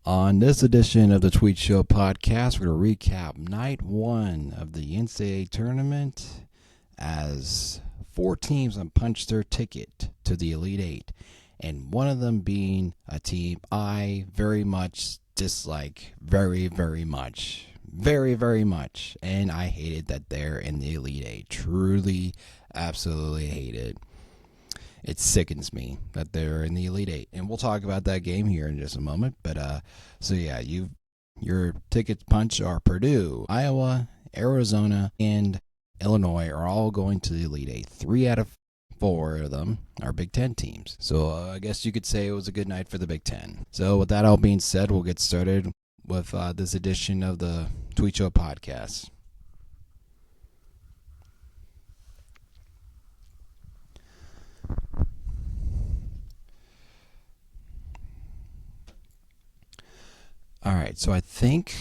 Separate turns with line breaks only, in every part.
On this edition of the Tweet Show podcast, we're going to recap night one of the NCAA tournament as 4 teams have punched their ticket to the Elite Eight, and one of them being a team I very much dislike, very much, and I hated that they're in the Elite Eight. Truly, absolutely hate it. It sickens me that they're in the Elite Eight. And we'll talk about that game here in just a moment. But, your ticket punch are Purdue, Iowa, Arizona, and Illinois are all going to the Elite Eight. 3 out of 4 of them are Big Ten teams. So I guess you could say it was a good night for the Big Ten. So with that all being said, we'll get started with this edition of the Tweet Show podcast. All right, so I think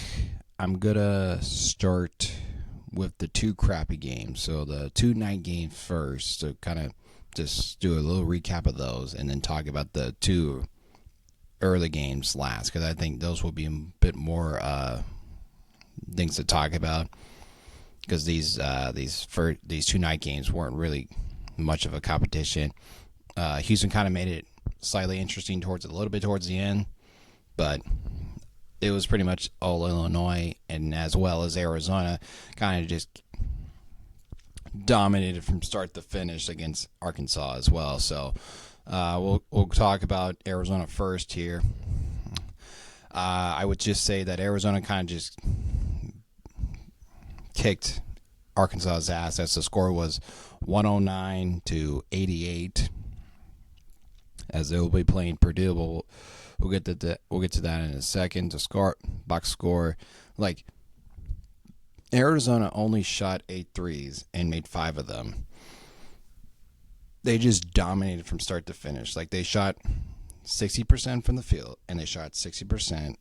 I'm going to start with the 2 crappy games. So the 2 night games first, to kind of just do a little recap of those, and then talk about the 2 early games last, because I think those will be a bit more things to talk about, because these 2 night games weren't really much of a competition. Houston kind of made it slightly interesting a little bit towards the end, but it was pretty much all Illinois, and as well as Arizona kind of just dominated from start to finish against Arkansas as well. So we'll talk about Arizona first here. I would just say that Arizona kind of just kicked Arkansas's ass, as the score was 109-88, as they will be playing Purdue. We'll get to that in a second. The box score, like, Arizona only shot 8 threes and made 5 of them. They just dominated from start to finish. Like, they shot 60% from the field, and they shot 60%,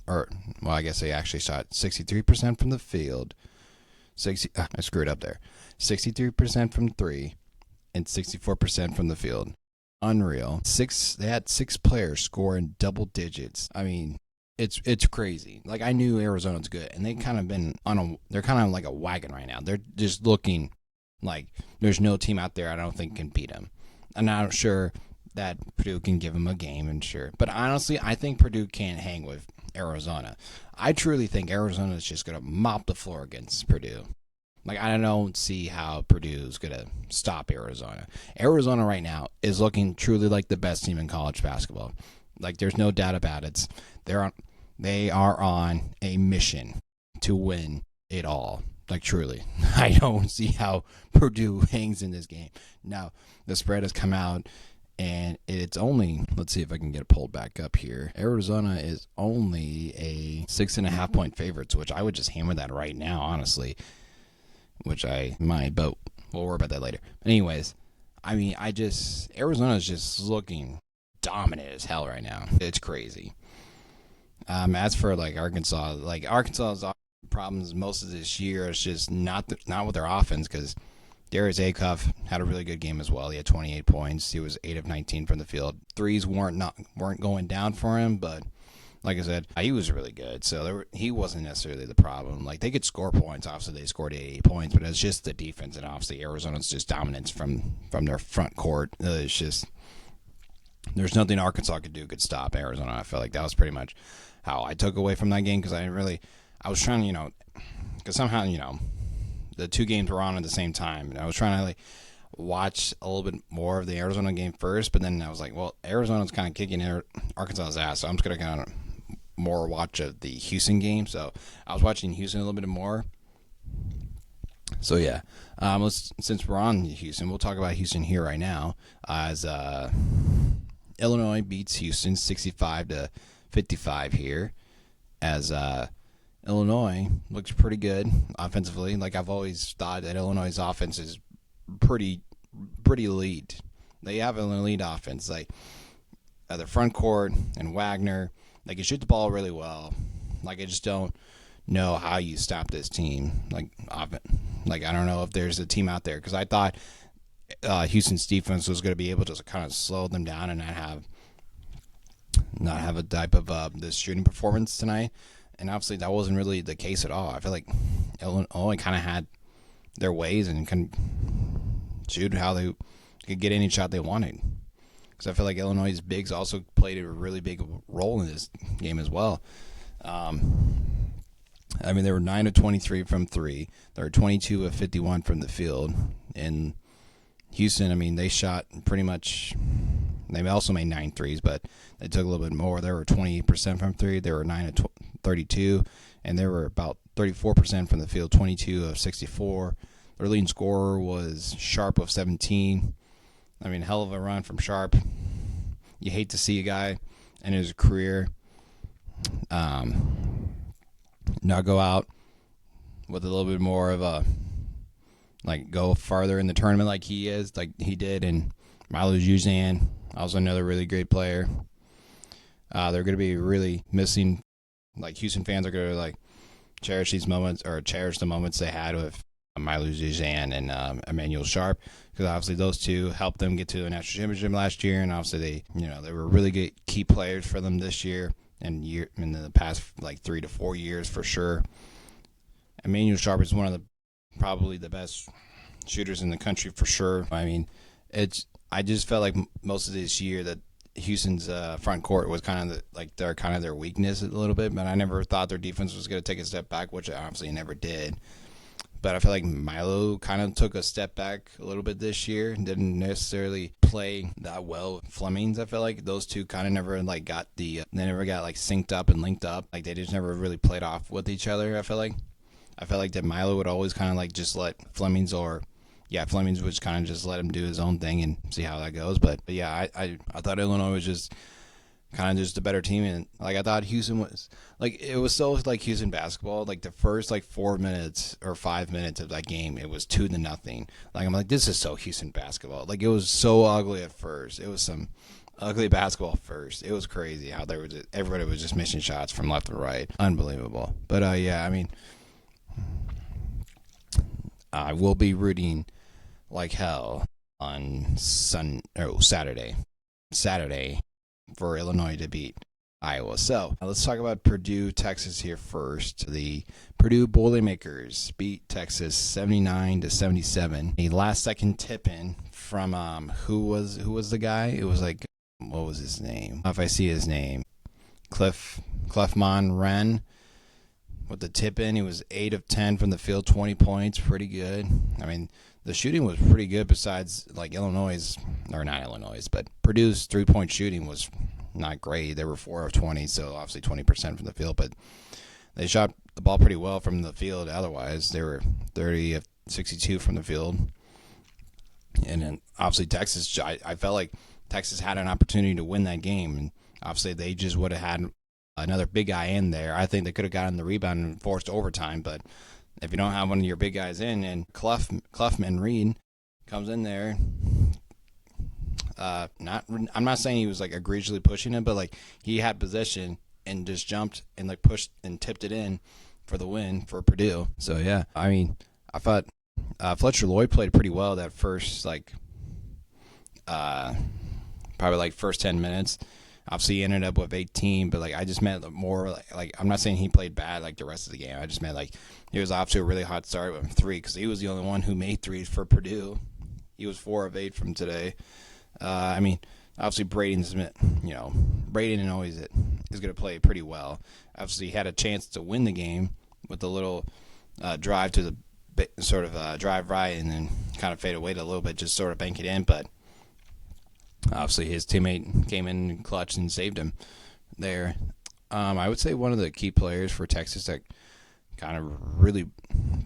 I guess they actually shot 63% from the field. I screwed up there. 63% from 3 and 64% from the field. Unreal. They had 6 players score in double digits. I mean, it's crazy. Like, I knew Arizona's good, and they're kind of like a wagon right now. They're just looking like there's no team out there I don't think can beat them. I'm not sure that Purdue can give them a game, and sure, but honestly, I think Purdue can't hang with Arizona. I truly think Arizona is just gonna mop the floor against Purdue. Like, I don't see how Purdue is going to stop Arizona. Arizona right now is looking truly like the best team in college basketball. Like, there's no doubt about it. They are on a mission to win it all. Like, truly. I don't see how Purdue hangs in this game. Now, the spread has come out, and it's only, let's see if I can get it pulled back up here. Arizona is only a 6.5 point favorites, which I would just hammer that right now, honestly. Which I might, but we'll worry about that later. But anyways, I mean, Arizona is just looking dominant as hell right now. It's crazy. As for Arkansas's problems most of this year is just not with their offense, because Darius Acuff had a really good game as well. He had 28 points. He was 8 of 19 from the field. Threes weren't going down for him, but like I said, he was really good, so he wasn't necessarily the problem. Like, they could score points. Obviously, they scored 88 points, but it's just the defense, and obviously Arizona's just dominance from their front court. It's just, there's nothing Arkansas could stop Arizona. I felt like that was pretty much how I took away from that game, because I was trying to, because somehow, the 2 games were on at the same time, and I was trying to, watch a little bit more of the Arizona game first, but then I was like, well, Arizona's kind of kicking Arkansas's ass, so I'm just going to kind of more watch of the Houston game. So I was watching Houston a little bit more. So yeah, since we're on Houston, we'll talk about Houston here right now, as Illinois beats Houston 65-55 here, as Illinois looks pretty good offensively. Like, I've always thought that Illinois' offense is pretty elite. They have an elite offense. Like, the front court and Wagner, they can shoot the ball really well. Like, I just don't know how you stop this team. Like, I don't know if there's a team out there, because I thought Houston's defense was going to be able to kind of slow them down and not have not have a type of this shooting performance tonight. And obviously that wasn't really the case at all. I feel like Illinois kind of had their ways and can shoot how they could get any shot they wanted. Because I feel like Illinois' bigs also played a really big role in this game as well. I mean, they were 9 of 23 from three. They were 22 of 51 from the field. And Houston, I mean, they shot pretty much. They also made 9 threes, but they took a little bit more. They were 28% from three. They were 9 of 32, and they were about 34% from the field, 22 of 64. Their leading scorer was Sharp of 17. I mean, hell of a run from Sharp. You hate to see a guy in his career now go out with a little bit more of a, like, go farther in the tournament like he did. And Milo Juzan, also another really great player. They're going to be really missing, like, Houston fans are going to, like, cherish these moments, or cherish the moments they had with Milo Juzan and Emmanuel Sharp, because obviously those two helped them get to the national championship last year, and obviously they were really good key players for them this year and in the past, like, 3 to 4 years for sure. Emmanuel Sharp is one of the probably the best shooters in the country for sure. I mean, I just felt like most of this year that Houston's front court was kind of their weakness a little bit, but I never thought their defense was going to take a step back, which it obviously never did. But I feel like Milo kind of took a step back a little bit this year and didn't necessarily play that well with Flemings. I feel like those two kind of never got they never got like synced up and linked up. Like, they just never really played off with each other. I feel like that Milo would always kind of like just let Flemings Flemings would kind of just let him do his own thing and see how that goes. But yeah, I thought Illinois was just kind of just a better team, and like I thought Houston was, like, it was so like Houston basketball. Like, the first like 4 minutes or 5 minutes of that game, it was 2-0. Like, I'm like, this is so Houston basketball. Like, it was so ugly at first. It was some ugly basketball first. It was crazy how everybody was just missing shots from left and right. Unbelievable. But yeah, I mean, I will be rooting like hell on Saturday for Illinois to beat Iowa. So let's talk about Purdue, Texas here first. The Purdue Boilermakers beat Texas 79-77. A last-second tip-in from who was the guy? It was like, what was his name? If I see his name, Clefmon Wren. With the tip-in, he was 8 of 10 from the field, 20 points, pretty good. I mean, the shooting was pretty good besides, like, but Purdue's three-point shooting was not great. They were 4 of 20, so obviously 20% from the field, but they shot the ball pretty well from the field otherwise. They were 30 of 62 from the field. And then, obviously, Texas, I felt like Texas had an opportunity to win that game, and obviously they just would have had another big guy in there. I think they could have gotten the rebound and forced overtime, but if you don't have one of your big guys in, and Clefman Reed comes in there, I'm not saying he was like egregiously pushing him, but like he had possession and just jumped and like pushed and tipped it in for the win for Purdue. So yeah, I mean, I thought Fletcher Lloyd played pretty well that first probably like first 10 minutes. Obviously, he ended up with 18, but like I just meant more like I'm not saying he played bad like the rest of the game. I just meant like he was obviously a really hot start with 3 because he was the only one who made threes for Purdue. He was 4 of 8 from today. I mean, obviously Braden always is going to play pretty well. Obviously, he had a chance to win the game with a little drive to the sort of drive right and then kind of fade away a little bit, just sort of bank it in, but. Obviously, his teammate came in clutch and saved him there. I would say one of the key players for Texas that kind of really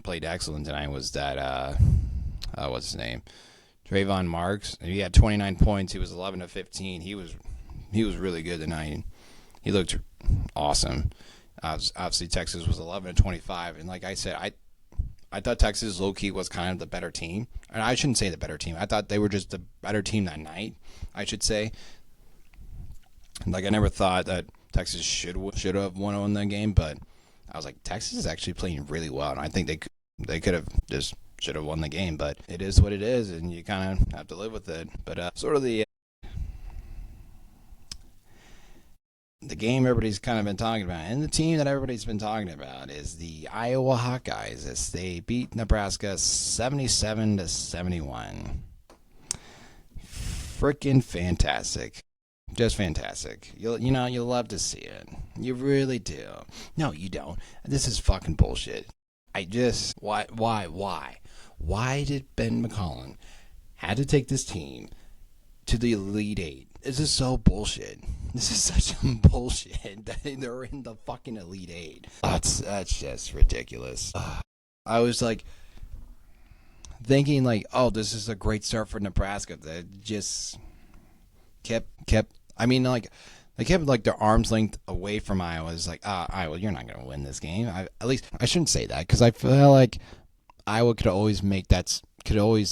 played excellent tonight was that, what's his name? Trayvon Marks. He had 29 points. He was 11 of 15. He was really good tonight. He looked awesome. Obviously, Texas was 11 of 25. And like I said, I thought Texas low-key was kind of the better team. And I shouldn't say the better team. I thought they were just the better team that night, I should say. Like, I never thought that Texas should have won that game, but I was like, Texas is actually playing really well, and I think they could have just should have won the game. But it is what it is, and you kind of have to live with it. But sort of the the game everybody's kind of been talking about, and the team that everybody's been talking about is the Iowa Hawkeyes as they beat Nebraska 77-71. Freaking fantastic. Just fantastic. You'll love to see it. You really do. No, you don't. This is fucking bullshit. Why did Ben McCollum had to take this team to the Elite Eight? This is so bullshit. This is such some bullshit that they're in the fucking Elite Eight. That's just ridiculous. I was like thinking like, oh, this is a great start for Nebraska. That just kept. I mean, like they kept like their arms length away from Iowa. It's like, Iowa, you're not going to win this game. At least I shouldn't say that because I feel like Iowa could always make that. I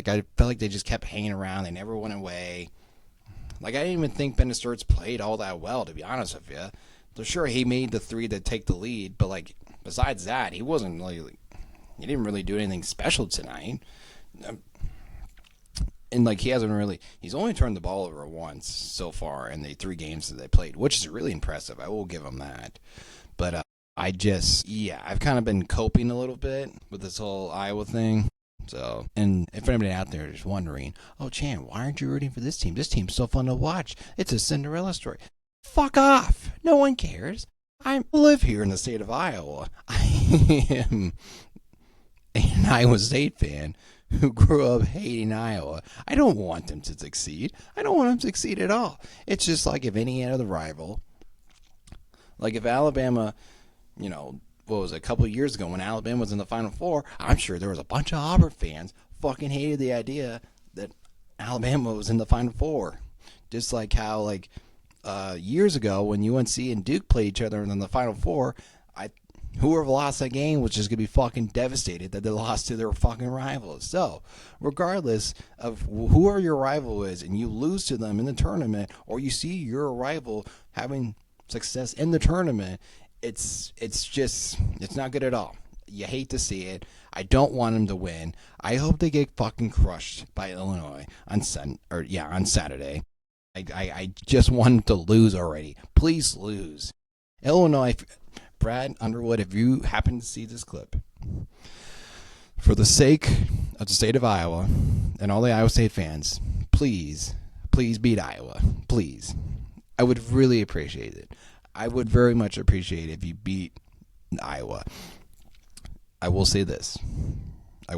felt like they just kept hanging around. They never went away. Like, I didn't even think Ben Sturts played all that well, to be honest with you. So sure, he made the three to take the lead, but, like, besides that, he wasn't really, he didn't really do anything special tonight. And, like, he's only turned the ball over once so far in the 3 games that they played, which is really impressive. I will give him that. But I've kind of been coping a little bit with this whole Iowa thing. So, and if anybody out there is wondering, oh, Chan, why aren't you rooting for this team? This team's so fun to watch. It's a Cinderella story. Fuck off. No one cares. I live here in the state of Iowa. I am an Iowa State fan who grew up hating Iowa. I don't want them to succeed. I don't want them to succeed at all. It's just like if any other rival, like if Alabama, what was it, a couple of years ago when Alabama was in the Final Four, I'm sure there was a bunch of Auburn fans fucking hated the idea that Alabama was in the Final Four. Just like how, years ago when UNC and Duke played each other in the Final Four, whoever lost that game was just going to be fucking devastated that they lost to their fucking rivals. So, regardless of whoever your rival is and you lose to them in the tournament, or you see your rival having success in the tournament, it's not good at all. You hate to see it. I don't want them to win. I hope they get fucking crushed by Illinois on Saturday. I just want them to lose already. Please lose. Illinois, Brad Underwood, if you happen to see this clip, for the sake of the state of Iowa and all the Iowa State fans, please beat Iowa. Please. I would really appreciate it. I would very much appreciate it if you beat Iowa. I will say this. I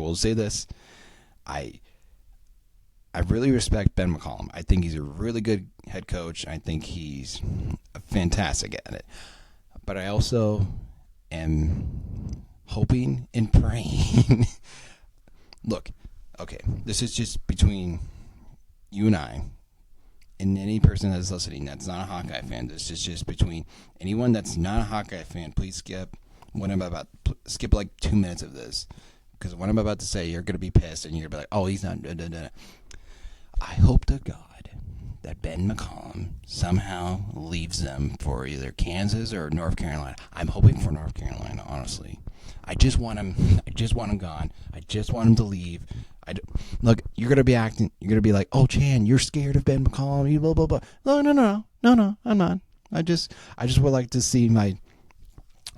really respect Ben McCollum. I think he's a really good head coach. I think he's fantastic at it. But I also am hoping and praying. Look, okay, this is just between you and I. And any person that's listening that's not a Hawkeye fan, this is just between anyone that's not a Hawkeye fan. Please skip like 2 minutes of this, because what I'm about to say, you're gonna be pissed and you're gonna be like, "Oh, he's not." I hope to God that Ben McCollum somehow leaves them for either Kansas or North Carolina. I'm hoping for North Carolina, honestly. I just want him gone. I just want him to leave. Look, you're gonna be like, oh, Chan, you're scared of Ben McCollum, you blah blah blah. No, I'm not. I just would like to see my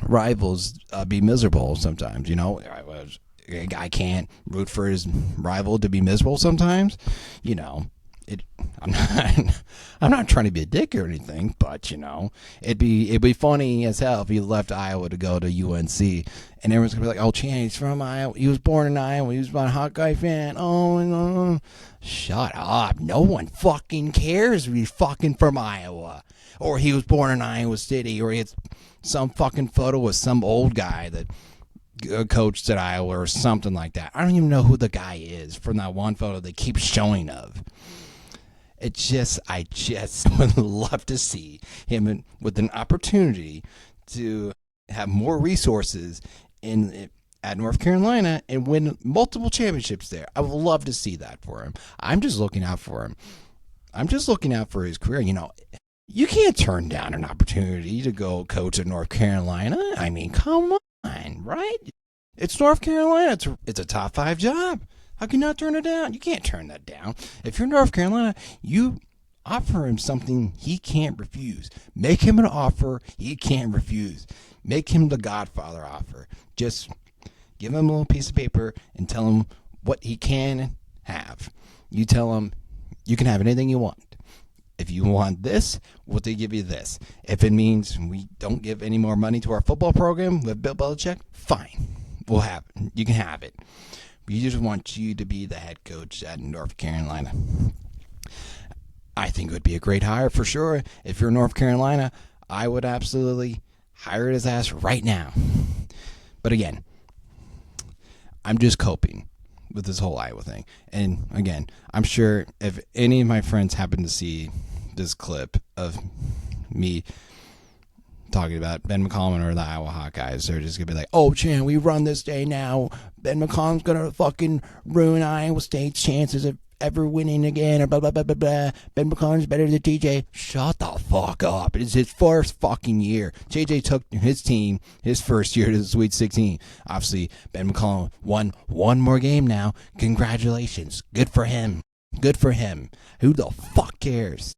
rivals be miserable sometimes. I can't root for his rival to be miserable sometimes. I'm not trying to be a dick or anything, but it'd be funny as hell if he left Iowa to go to UNC, and everyone's gonna be like, "Oh, Chan, he's from Iowa. He was born in Iowa. He was a Hawkeye fan." Oh, no. Shut up! No one fucking cares if he's fucking from Iowa, or he was born in Iowa City, or he had some fucking photo with some old guy that coached at Iowa or something like that. I don't even know who the guy is from that one photo they keep showing of. I just would love to see him with an opportunity to have more resources at North Carolina and win multiple championships there. I would love to see that for him. I'm just looking out for him. I'm just looking out for his career. You can't turn down an opportunity to go coach at North Carolina. I mean, come on, right? It's North Carolina. It's a top 5 job. How can you not turn it down? You can't turn that down. If you're North Carolina, you Offer him something he can't refuse. Make him an offer he can't refuse. Make him the Godfather offer. Just give him a little piece of paper and tell him what he can have. You tell him you can have anything you want. If you want this, we'll give you this. If it means we don't give any more money to our football program with Bill Belichick, fine. We'll have it. You can have it. We just want you to be the head coach at North Carolina. I think it would be a great hire for sure. If you're North Carolina, I would absolutely hire his ass right now. But again, I'm just coping with this whole Iowa thing. And again, I'm sure if any of my friends happen to see this clip of me talking about Ben McCollum or the Iowa Hawkeyes, they're just going to be like, oh, Chan, we run this day now. Ben McCollum's going to fucking ruin Iowa State's chances of ever winning again, or blah, blah, blah, blah, blah. Ben McCollum's better than TJ. Shut the fuck up. It's his first fucking year. JJ took his team his first year to the Sweet 16. Obviously, Ben McCollum won one more game now. Congratulations. Good for him. Good for him. Who the fuck cares?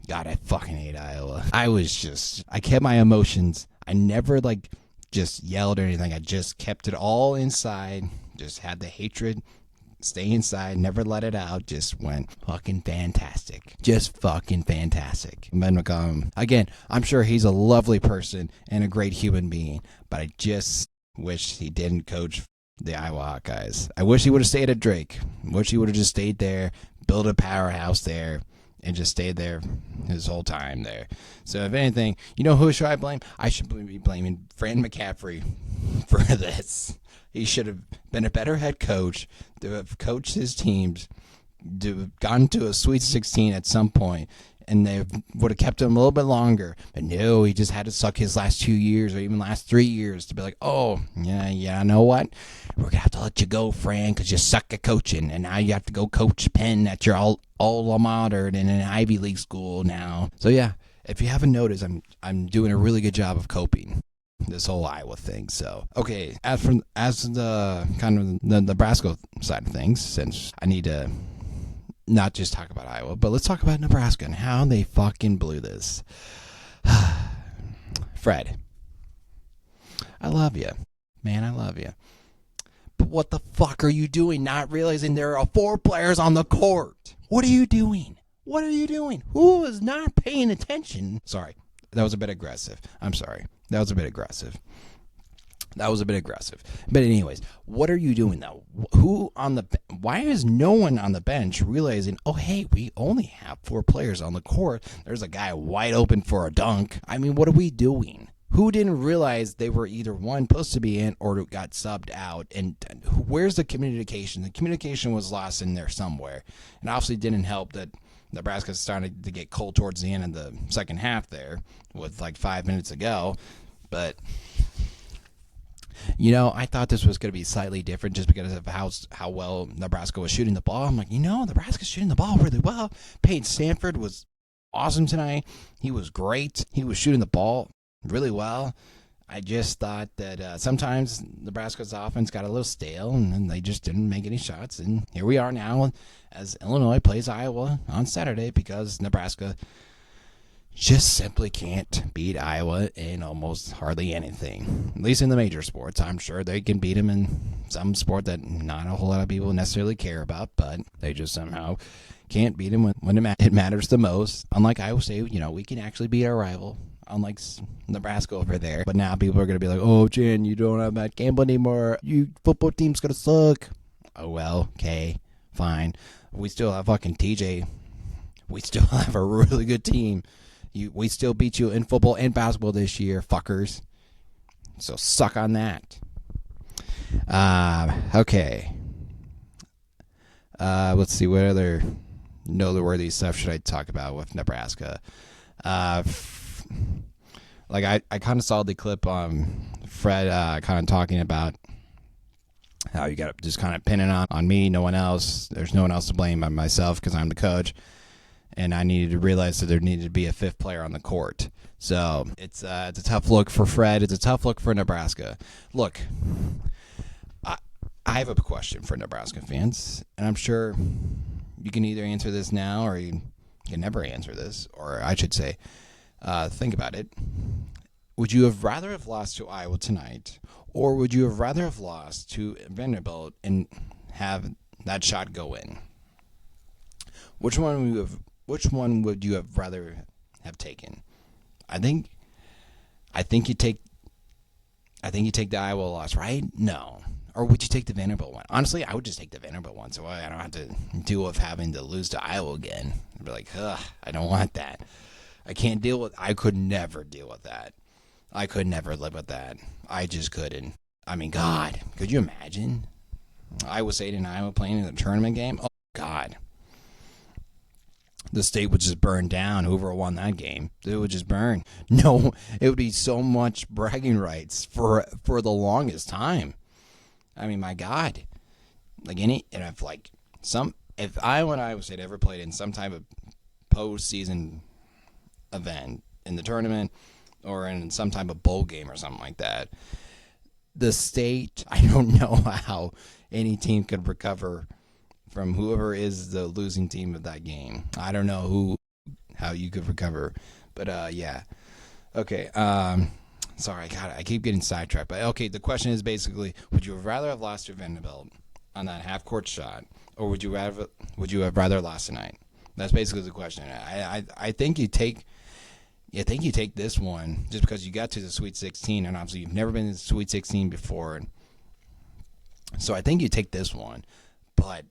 God, I fucking hate Iowa. I kept my emotions. I never, just yelled or anything. I just kept it all inside. Just had the hatred stay inside, never let it out, just went fucking fantastic. Just fucking fantastic. Ben McCollum, again, I'm sure he's a lovely person and a great human being, but I just wish he didn't coach the Iowa Hawkeyes. I wish he would have stayed at Drake. I wish he would have just stayed there, built a powerhouse there, and just stayed there his whole time there. So if anything, you know who should I blame? I should be blaming Fran McCaffrey for this. He should have been a better head coach, to have coached his teams, to have gone to a Sweet 16 at some point, and they would have kept him a little bit longer. But no, he just had to suck his last 2 years or even last 3 years to be like, oh, yeah, know what? We're going to have to let you go, Fran, because you suck at coaching, and now you have to go coach Penn at your alma mater in an Ivy League school now. So, yeah, if you haven't noticed, I'm doing a really good job of coping this whole Iowa thing. So, okay, as the kind of the Nebraska side of things, since I need to not just talk about Iowa, but let's talk about Nebraska and how they fucking blew this. Fred, I love you. Man, I love you. But what the fuck are you doing not realizing there are 4 players on the court? What are you doing? What are you doing? Who is not paying attention? Sorry, that was a bit aggressive. I'm sorry. That was a bit aggressive. But anyways, what are you doing though? Why is no one on the bench realizing, oh, hey, we only have 4 players on the court. There's a guy wide open for a dunk. I mean, what are we doing? Who didn't realize they were either one supposed to be in or got subbed out? And where's the communication? The communication was lost in there somewhere. And obviously didn't help that Nebraska started to get cold towards the end of the second half there with 5 minutes to go. But, I thought this was going to be slightly different just because of how well Nebraska was shooting the ball. I'm like, Nebraska's shooting the ball really well. Peyton Sanford was awesome tonight. He was great. He was shooting the ball really well. I just thought that sometimes Nebraska's offense got a little stale and they just didn't make any shots. And here we are now as Illinois plays Iowa on Saturday because Nebraska just simply can't beat Iowa in almost hardly anything, at least in the major sports. I'm sure they can beat them in some sport that not a whole lot of people necessarily care about, but they just somehow can't beat them when it matters the most. Unlike Iowa State, we can actually beat our rival, unlike Nebraska over there. But now people are going to be like, oh, Jan, you don't have Matt Campbell anymore. Your football team's going to suck. Oh, well, okay, fine. We still have fucking TJ. We still have a really good team. We still beat you in football and basketball this year, fuckers. So suck on that. Okay. Let's see, what other noteworthy stuff should I talk about with Nebraska? I kind of saw the clip on Fred kind of talking about how you got to just kind of pin it on me, no one else. There's no one else to blame but myself because I'm the coach. And I needed to realize that there needed to be a 5th player on the court. So it's a tough look for Fred. It's a tough look for Nebraska. Look, I have a question for Nebraska fans, and I'm sure you can either answer this now or you can never answer this, or I should say, think about it. Would you have rather have lost to Iowa tonight, or would you have rather have lost to Vanderbilt and have that shot go in? Which one would you have rather have taken? I think you take the Iowa loss, right? No. Or would you take the Vanderbilt one? Honestly, I would just take the Vanderbilt one, so I don't have to deal with having to lose to Iowa again. I'd be like, ugh, I don't want that. I could never deal with that. I could never live with that. I just couldn't. I mean, God, could you imagine? Iowa State and Iowa playing in a tournament game? Oh, God. The state would just burn down. Whoever won that game, it would just burn. No, it would be so much bragging rights for the longest time. I mean, my God, if Iowa and Iowa State ever played in some type of postseason event in the tournament or in some type of bowl game or something like that, the state, I don't know how any team could recover from whoever is the losing team of that game. I don't know how you could recover, but yeah. Okay. Sorry, God, I keep getting sidetracked. But okay, the question is basically: would you rather have lost to Vanderbilt on that half-court shot, or would you have rather lost tonight? That's basically the question. I think you take this one just because you got to the Sweet 16, and obviously you've never been to the Sweet 16 before. So I think you take this one, but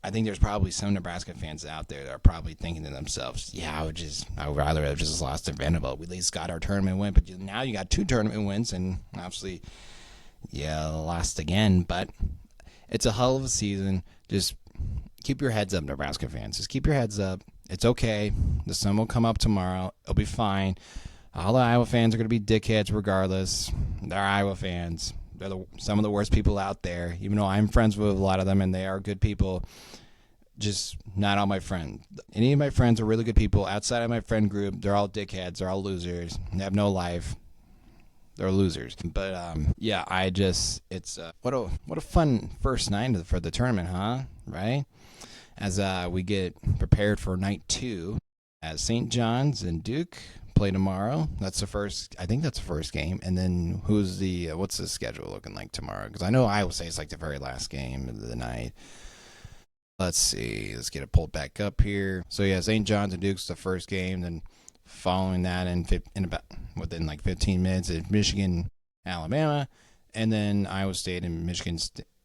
I think there's probably some Nebraska fans out there that are probably thinking to themselves, yeah, I would rather have just lost to Vanderbilt. We at least got our tournament win, but now you got 2 tournament wins, and obviously, yeah, lost again. But it's a hell of a season. Just keep your heads up, Nebraska fans. Just keep your heads up. It's okay. The sun will come up tomorrow. It'll be fine. All the Iowa fans are going to be dickheads regardless. They're Iowa fans. They're some of the worst people out there, even though I'm friends with a lot of them, and they are good people. Just not all my friends. Any of my friends are really good people. Outside of my friend group, they're all dickheads. They're all losers. They have no life. They're losers. But yeah, it's what a fun first night for the tournament, huh? Right? As we get prepared for night 2, as St. John's and Duke play tomorrow. That's the first. I think that's the first game. And then what's the schedule looking like tomorrow? Because I know Iowa State's like the very last game of the night. Let's see. Let's get it pulled back up here. So yeah, St. John's and Duke's the first game. Then following that within like 15 minutes, it's Michigan, Alabama, and then Iowa State and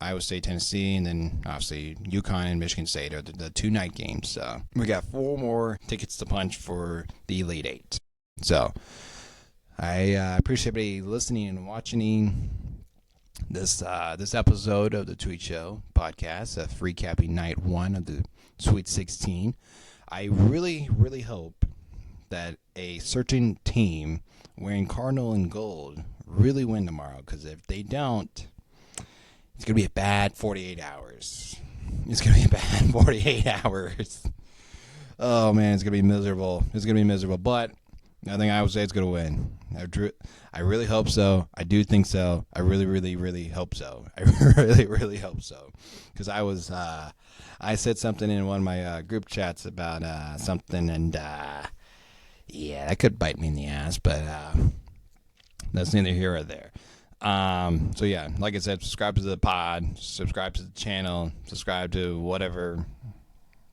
Iowa State, Tennessee, and then obviously UConn and Michigan State are the 2 night games. So we got 4 more tickets to punch for the Elite 8. So I appreciate everybody listening and watching this episode of the Tweet Show podcast, recapping night 1 of the Sweet 16. I really, really hope that a certain team wearing Cardinal and gold really win tomorrow, because if they don't, it's going to be a bad 48 hours. It's going to be a bad 48 hours. Oh, man, it's going to be miserable. It's going to be miserable, but I think Iowa State's going to win. I really hope so. I do think so. I really, really, really hope so. I really, really hope so. Because I said something in one of my group chats about something, and yeah, that could bite me in the ass, but that's neither here or there. So yeah, like I said, subscribe to the pod, subscribe to the channel, subscribe to whatever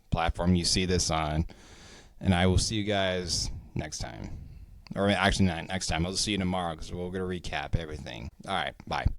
platform you see this on, and I will see you guys next time. Or actually not next time. I'll see you tomorrow because we're going to recap everything. All right, bye.